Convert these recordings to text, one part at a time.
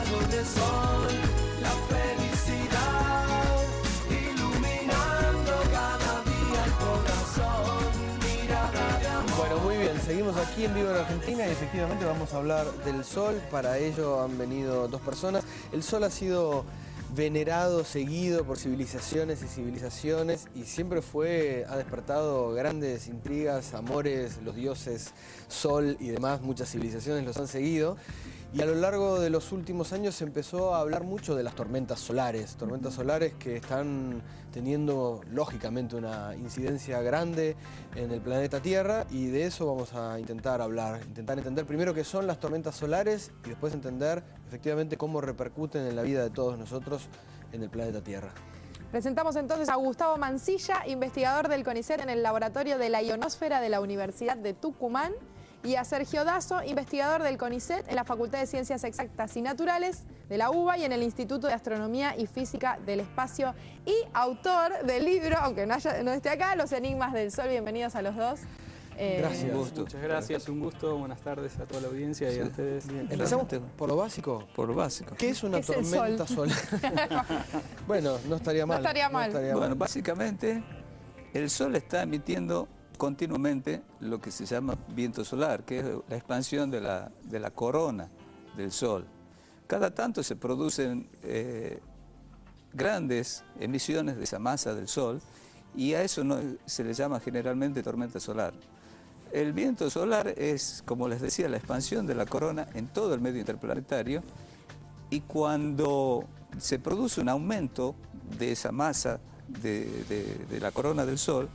rayos de sol, la felicidad iluminando cada día el corazón, mirada de amor. Bueno, muy bien, seguimos aquí en vivo en Argentina y efectivamente vamos a hablar del sol. Para ello han venido dos personas. El sol ha sido venerado, seguido por civilizaciones y civilizaciones y siempre ha despertado grandes intrigas, amores, los dioses sol y demás, muchas civilizaciones los han seguido. Y a lo largo de los últimos años se empezó a hablar mucho de las tormentas solares que están teniendo lógicamente una incidencia grande en el planeta Tierra, y de eso vamos a intentar hablar, intentar entender primero qué son las tormentas solares y después entender efectivamente cómo repercuten en la vida de todos nosotros en el planeta Tierra. Presentamos entonces a Gustavo Mancilla, investigador del CONICET en el Laboratorio de la Ionosfera de la Universidad de Tucumán, y a Sergio Dazo, investigador del CONICET en la Facultad de Ciencias Exactas y Naturales de la UBA y en el Instituto de Astronomía y Física del Espacio, y autor del libro, aunque no esté acá, Los Enigmas del Sol. Bienvenidos a los dos. Gracias. Un gusto. Muchas gracias, un gusto. Buenas tardes a toda la audiencia y a ustedes. Empezamos por lo básico. Por lo básico. ¿Qué es una tormenta solar? Bueno, no estaría mal. No estaría mal. Bueno, básicamente el Sol está emitiendo continuamente lo que se llama viento solar, que es la expansión de la corona del Sol. Cada tanto se producen grandes emisiones de esa masa del Sol y a eso se le llama generalmente tormenta solar. El viento solar es, como les decía, la expansión de la corona en todo el medio interplanetario, y cuando se produce un aumento de esa masa de la corona del Sol,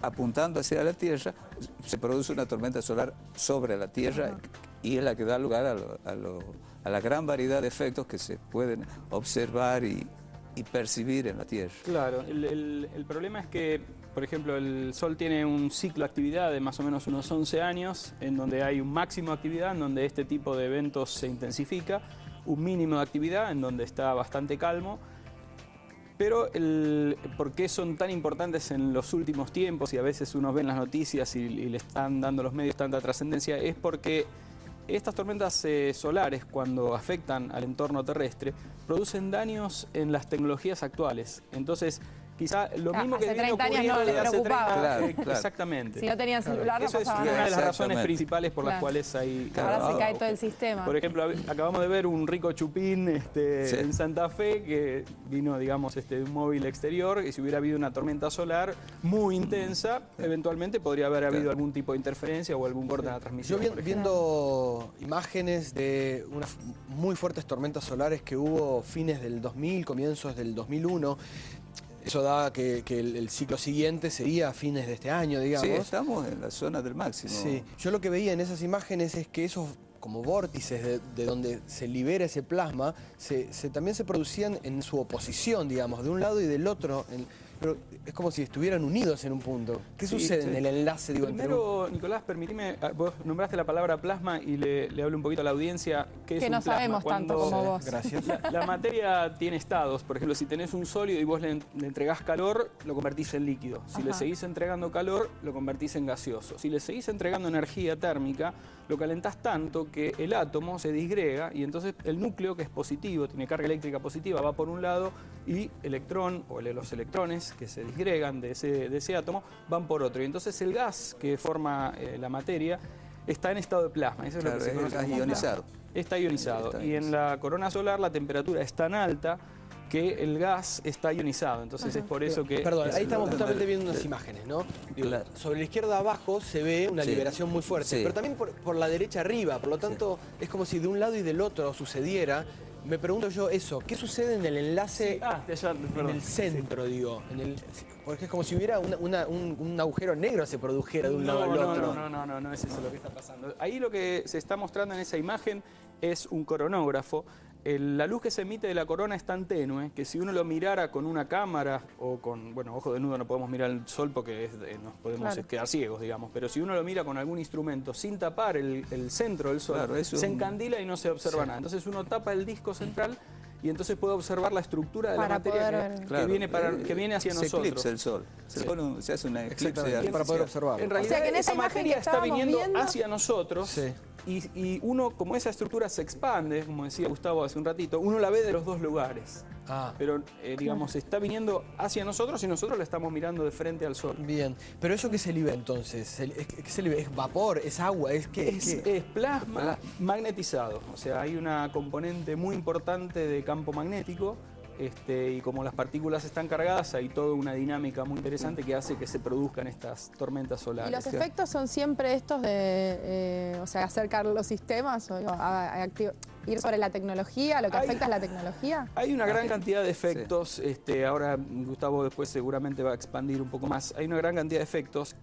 apuntando hacia la Tierra, se produce una tormenta solar sobre la Tierra y es la que da lugar a la gran variedad de efectos que se pueden observar y percibir en la Tierra. Claro, el problema es que, por ejemplo, el Sol tiene un ciclo de actividad de más o menos unos 11 años, en donde hay un máximo de actividad, en donde este tipo de eventos se intensifica, un mínimo de actividad, en donde está bastante calmo. Pero ¿por qué son tan importantes en los últimos tiempos y a veces uno ve en las noticias y le están dando los medios tanta trascendencia? Es porque estas tormentas solares, cuando afectan al entorno terrestre, producen daños en las tecnologías actuales. Entonces, quizá lo mismo que viene ocurriendo no le hace 30 preocupaba. años. Exactamente. Si no tenían celular, no Eso es pasaba una nada. de las razones principales por las cuales hay... Ahora se cae todo el sistema. Por ejemplo, acabamos de ver un rico chupín en Santa Fe que vino, digamos, de un móvil exterior, y si hubiera habido una tormenta solar muy intensa, eventualmente podría haber habido algún tipo de interferencia o algún corte en la transmisión. Yo viendo imágenes de unas muy fuertes tormentas solares que hubo fines del 2000, comienzos del 2001, eso da que el ciclo siguiente sería a fines de este año, digamos. Sí, estamos en la zona del máximo. Sí, yo lo que veía en esas imágenes es que esos como vórtices de donde se libera ese plasma, también se producían en su oposición, digamos, de un lado y del otro. Pero es como si estuvieran unidos en un punto. ¿Qué sucede en el enlace? Digo, Primero, Nicolás, permitime, vos nombraste la palabra plasma y le hablo un poquito a la audiencia qué es un no plasma. sabemos tanto como vos. Gracias. La materia tiene estados. Por ejemplo, si tenés un sólido y vos le entregás calor, lo convertís en líquido. Si le seguís entregando calor, lo convertís en gaseoso. Si le seguís entregando energía térmica, lo calentás tanto que el átomo se disgrega y entonces el núcleo, que es positivo, tiene carga eléctrica positiva, va por un lado, y electrón o los electrones que se disgregan de ese átomo van por otro. Y entonces el gas que forma la materia está en estado de plasma. Eso es lo que se conoce como ionizado. plasma. Está ionizado. Y en la corona solar la temperatura es tan alta que el gas está ionizado. Entonces es por eso que... Perdón, ahí estamos justamente viendo unas imágenes, ¿no? Digo, sobre la izquierda abajo se ve una liberación muy fuerte, pero también por la derecha arriba. Por lo tanto, es como si de un lado y del otro sucediera. Me pregunto yo eso, ¿qué sucede en el enlace en el centro, digo? Porque es como si hubiera un agujero negro se produjera de un lado al otro. No es eso lo que está pasando. Ahí lo que se está mostrando en esa imagen es un coronógrafo. La luz que se emite de la corona es tan tenue que si uno lo mirara con una cámara o con, bueno, ojo desnudo no podemos mirar el sol porque nos podemos quedar ciegos, digamos, pero si uno lo mira con algún instrumento sin tapar el centro del sol, se encandila y no se observa nada. Entonces uno tapa el disco central y entonces puede observar la estructura de la materia que viene hacia nosotros. Se eclipsa el sol, se hace una eclipse para poder observar. En realidad esa materia está viniendo hacia nosotros Y uno, como esa estructura se expande, como decía Gustavo hace un ratito, uno la ve de los dos lugares. Pero, digamos, está viniendo hacia nosotros y nosotros la estamos mirando de frente al sol. Bien, pero ¿eso qué se libera entonces? ¿Qué se libera? ¿Es vapor? ¿Es agua? ¿Es qué? Es plasma magnetizado. O sea, hay una componente muy importante de campo magnético. Y como las partículas están cargadas, hay toda una dinámica muy interesante que hace que se produzcan estas tormentas solares. ¿Y los efectos son siempre estos de, o sea, acercar los sistemas, o ir sobre la tecnología, lo que afecta es la tecnología? Hay una gran cantidad de efectos, ahora Gustavo después seguramente va a expandir un poco más. Hay una gran cantidad de efectos,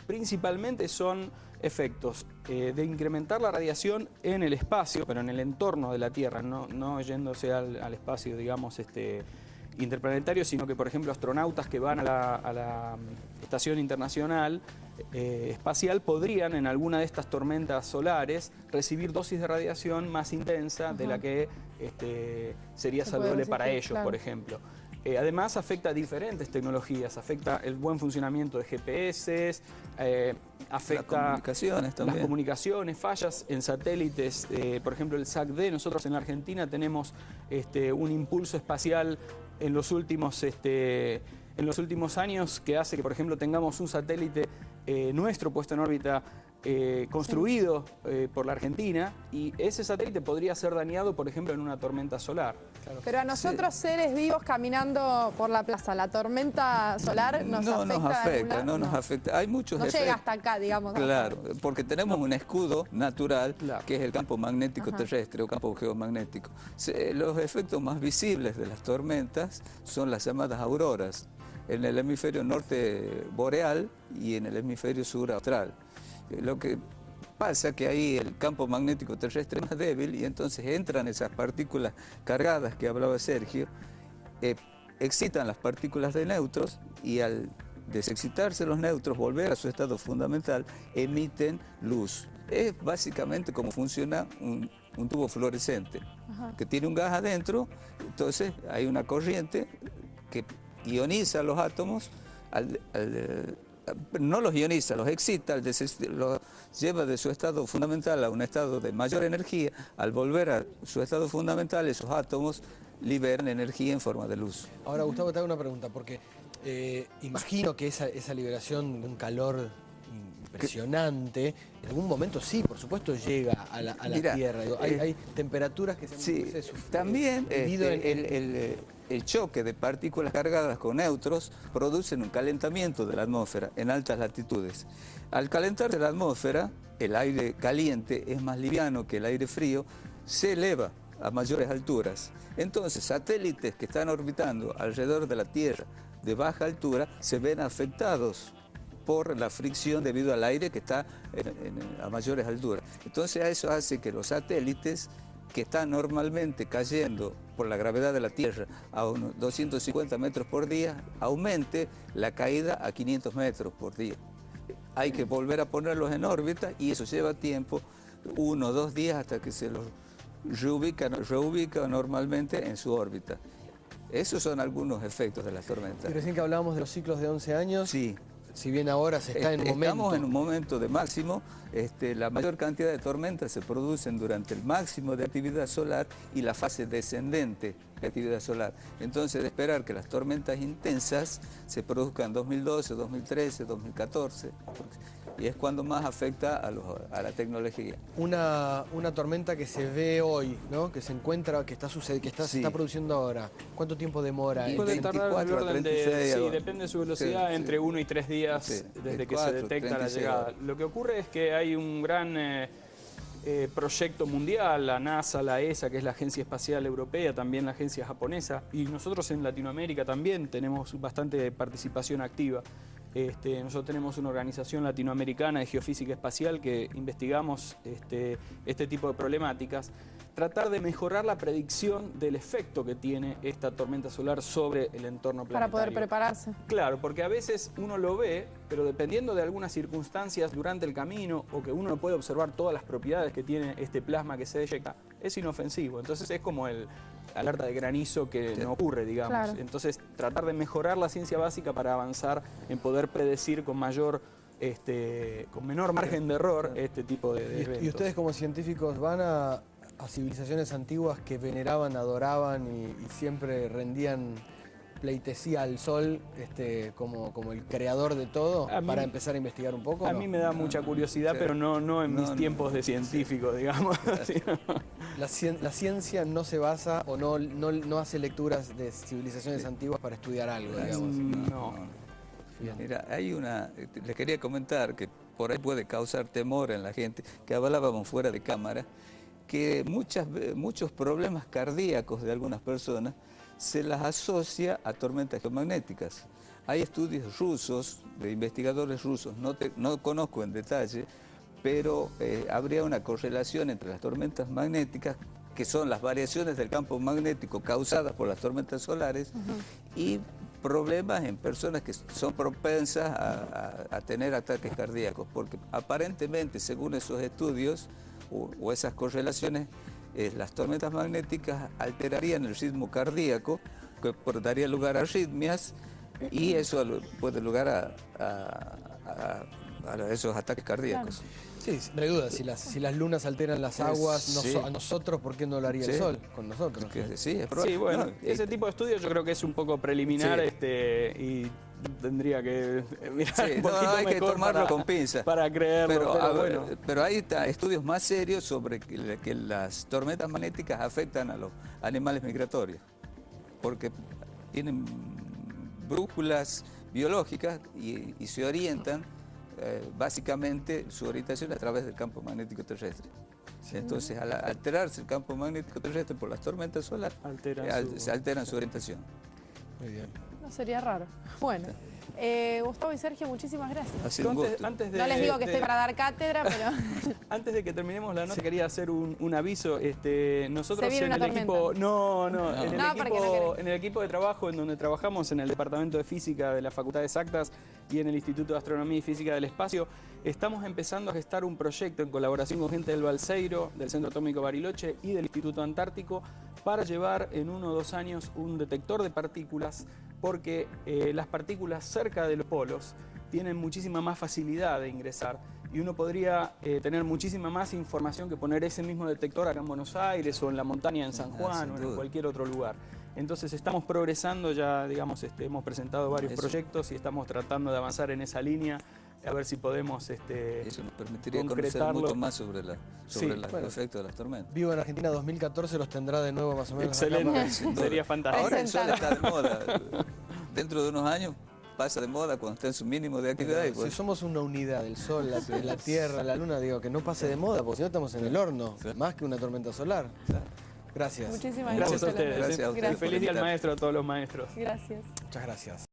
principalmente son efectos de incrementar la radiación en el espacio, pero en el entorno de la Tierra, no yéndose al espacio, digamos, interplanetario, sino que, por ejemplo, astronautas que van a la Estación Internacional Espacial podrían, en alguna de estas tormentas solares, recibir dosis de radiación más intensa de la que sería saludable para ellos, por ejemplo. Además afecta a diferentes tecnologías, afecta el buen funcionamiento de GPS, afecta las comunicaciones, fallas en satélites, por ejemplo el SAC-D. Nosotros en la Argentina tenemos un impulso espacial en los últimos años que hace que, por ejemplo, tengamos un satélite nuestro puesto en órbita construido por la Argentina, y ese satélite podría ser dañado, por ejemplo, en una tormenta solar. Claro. Pero a nosotros, seres vivos caminando por la plaza, ¿la tormenta solar nos afecta? No nos afecta. Hay muchos efectos. No llega hasta acá, digamos. Claro, porque tenemos un escudo natural, que es el campo magnético terrestre o campo geomagnético. Los efectos más visibles de las tormentas son las llamadas auroras, en el hemisferio norte boreal y en el hemisferio sur austral. Lo que pasa es que ahí el campo magnético terrestre es más débil y entonces entran esas partículas cargadas que hablaba Sergio, excitan las partículas de neutros y al desexcitarse los neutros, volver a su estado fundamental, emiten luz. Es básicamente como funciona un tubo fluorescente, que tiene un gas adentro, entonces hay una corriente que ioniza los átomos, no los ioniza, los excita, los lleva de su estado fundamental a un estado de mayor energía. Al volver a su estado fundamental, esos átomos liberan energía en forma de luz. Ahora, Gustavo, te hago una pregunta, porque imagino que esa liberación de un calor impresionante, en algún momento sí, por supuesto, llega a la Tierra. Hay temperaturas que se también el choque de partículas cargadas con neutros producen un calentamiento de la atmósfera en altas latitudes. Al calentarse la atmósfera, el aire caliente es más liviano que el aire frío, se eleva a mayores alturas. Entonces, satélites que están orbitando alrededor de la Tierra de baja altura se ven afectados por la fricción debido al aire que está a mayores alturas. Entonces, eso hace que los satélites que están normalmente cayendo por la gravedad de la Tierra a unos 250 metros por día, aumente la caída a 500 metros por día. Hay que volver a ponerlos en órbita y eso lleva tiempo, 1 o 2 días hasta que se los reubica normalmente en su órbita. Esos son algunos efectos de las tormentas. Y recién que hablábamos de los ciclos de 11 años, sí. Si bien ahora se está en un momento... Estamos en un momento de máximo, la mayor cantidad de tormentas se producen durante el máximo de actividad solar y la fase descendente de actividad solar. Entonces, de esperar que las tormentas intensas se produzcan en 2012, 2013, 2014, y es cuando más afecta a la tecnología. Una tormenta que se ve hoy, ¿no? Que se encuentra, que se está produciendo ahora. ¿Cuánto tiempo demora? Puede tardar el orden 36, sí, depende de su velocidad, entre 1 y 3 días desde que se detecta 36 la llegada. Lo que ocurre es que hay un gran proyecto mundial, la NASA, la ESA, que es la Agencia Espacial Europea, también la agencia japonesa, y nosotros en Latinoamérica también tenemos bastante participación activa. Nosotros tenemos una organización latinoamericana de geofísica espacial que investigamos este tipo de problemáticas, tratar de mejorar la predicción del efecto que tiene esta tormenta solar sobre el entorno planetario. Para poder prepararse. Claro, porque a veces uno lo ve, pero dependiendo de algunas circunstancias durante el camino o que uno no puede observar todas las propiedades que tiene este plasma que se eyecta, es inofensivo. Entonces es como el alerta de granizo que no ocurre, digamos. Claro. Entonces tratar de mejorar la ciencia básica para avanzar en poder predecir con mayor con menor margen de error este tipo de eventos. ¿Y ustedes como científicos van a civilizaciones antiguas que veneraban, adoraban y siempre rendían pleitesía al sol como el creador de todo para empezar a investigar un poco? A ¿no? mí me da mucha curiosidad, pero no en mis tiempos de científico, digamos. sino- La ciencia no se basa o no hace lecturas de civilizaciones antiguas para estudiar algo, digamos. No. Bien. Mira, les quería comentar que por ahí puede causar temor en la gente, que hablábamos fuera de cámara, que muchos problemas cardíacos de algunas personas se las asocia a tormentas geomagnéticas. Hay estudios rusos, de investigadores rusos, no conozco en detalle, pero habría una correlación entre las tormentas magnéticas, que son las variaciones del campo magnético causadas por las tormentas solares, y problemas en personas que son propensas a tener ataques cardíacos, porque aparentemente, según esos estudios o esas correlaciones, las tormentas magnéticas alterarían el ritmo cardíaco, que daría lugar a arritmias, y eso puede dar lugar a esos ataques cardíacos. Sí, no hay duda, si las lunas alteran las aguas, Sí. a nosotros, ¿por qué no lo haría el Sí. sol con nosotros? Sí, es probable. Sí, bueno, No, ese tipo de estudios yo creo que es un poco preliminar Sí. y tendría que mirar Sí, un poquito hay que mejor tomarlo con pinzas. para creerlo, pero bueno. Pero hay estudios más serios sobre que las tormentas magnéticas afectan a los animales migratorios, porque tienen brújulas biológicas y se orientan, básicamente su orientación a través del campo magnético terrestre. Entonces, al alterarse el campo magnético terrestre por las tormentas solares, se alteran su orientación. Muy bien. No sería raro. Bueno, Gustavo y Sergio, muchísimas gracias. Ha sido un gusto. Antes de, No les digo que esté para dar cátedra, pero Antes de que terminemos la nota, quería hacer un aviso. Nosotros Se viene en una el equipo. No. No, porque no querés. En el equipo de trabajo en donde trabajamos, en el Departamento de Física de la Facultad de Exactas y en el Instituto de Astronomía y Física del Espacio, estamos empezando a gestar un proyecto en colaboración con gente del Balseiro, del Centro Atómico Bariloche y del Instituto Antártico para llevar en 1 o 2 años un detector de partículas, porque las partículas cerca de los polos tienen muchísima más facilidad de ingresar y uno podría tener muchísima más información que poner ese mismo detector acá en Buenos Aires o en la montaña en San Juan sin o en duda. cualquier otro lugar. Entonces estamos progresando ya, digamos, hemos presentado varios Eso. proyectos y estamos tratando de avanzar en esa línea, a ver si podemos Eso nos permitiría conocer concretarlo. mucho más sobre Sí, el bueno. efecto de las tormentas. Vivo en Argentina 2014 los tendrá de nuevo más o menos. acá Excelente, para- Sin duda. sería fantástico. Ahora el sol Presentar. está de moda. Dentro de unos años pasa de moda cuando está en su mínimo de actividad. Y Si pues, somos una unidad, el sol, la tierra, la luna, digo, que no pase de moda, porque si no estamos en el horno, más que una tormenta solar. Gracias. muchísimas Gracias a gracias. ustedes. Gracias a ustedes Y feliz día al por invitar. maestro, a todos los maestros. Gracias. Muchas gracias.